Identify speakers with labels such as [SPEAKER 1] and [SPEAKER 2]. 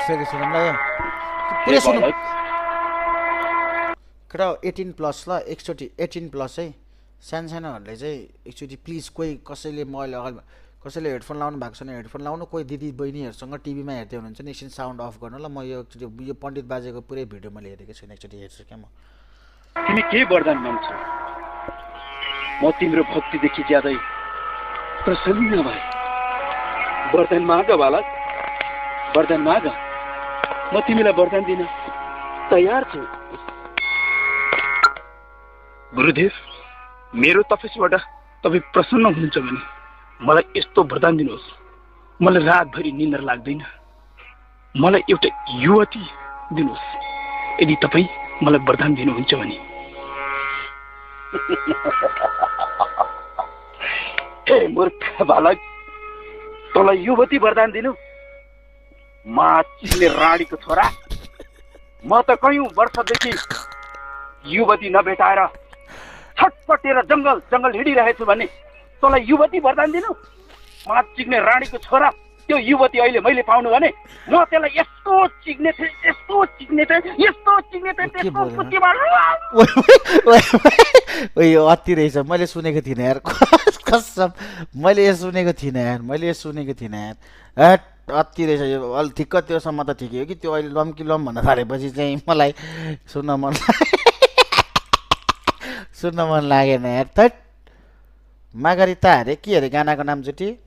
[SPEAKER 1] फेरि सुनौँ ल यो पुरै सुनौँ केटा 18 प्लस ल एकचोटि 18 प्लस है सानोहरूले चाहिँ एकचोटि प्लिज कोही कसैले मोबाइल अगाडि कसैले हेडफोन लाउनु भएको छैन हेडफोन लाउनु कोही दिदी बहिनीहरूसँग टिभीमा हेर्दै हुनुहुन्छ नि एकछिन साउन्ड अफ गर्नु ल म यो एकचोटि यो पण्डित बाजेको पुरै भिडियो मैले हेरेको छैन एकचोटि हेर्छु क्या म
[SPEAKER 2] तिमी के वरदान माग्छौ म तिम्रो भक्तिदेखि ज्यादै प्रसन्न भए वरदान माग बालक वरदान माग म तिमीलाई वरदान दिन तयार छु गुरुदेव मेरो तपस्याबाट तपाईँ प्रसन्न हुनुहुन्छ भने मलाई यस्तो वरदान दिनुहोस् मलाई रातभरि निन्द्रा लाग्दैन मलाई एउटा युवती दिनुहोस् यदि तपाईँ मलाई वरदान दिनुहुन्छ भने हे मूर्ख बालक तँलाई युवती वरदान दिनु माछिने रानीको छोरा म त कयौं वर्षदेखि युवती नभेटाएर छटपटेर जंगल जंगल हिँडिरहेछु भने तँलाई युवती वरदान दिनु माछिने रानीको छोरा त्यो युवती अहिले मैले पाउनु भने म त्यसलाई यस्तो चिग्ने थिएँ यस्तो चिग्ने थिएँ यस्तो चिग्ने थिएँ त्यसको कुटीबाट
[SPEAKER 1] यो अति रहेछ मैले सुनेको थिइनँ यार कसम मैले यो सुनेको थिइनँ यार मैले यो सुनेको थिइनँ यार हट अति रहेछ यो अलि ठिक्क त्योसम्म त ठिकै हो कि त्यो अहिले लम कि लम भन्न थालेपछि चाहिँ मलाई सुन्न मन लागेन यार थट मागरिता अरे के अरे गानाको नाम चोटि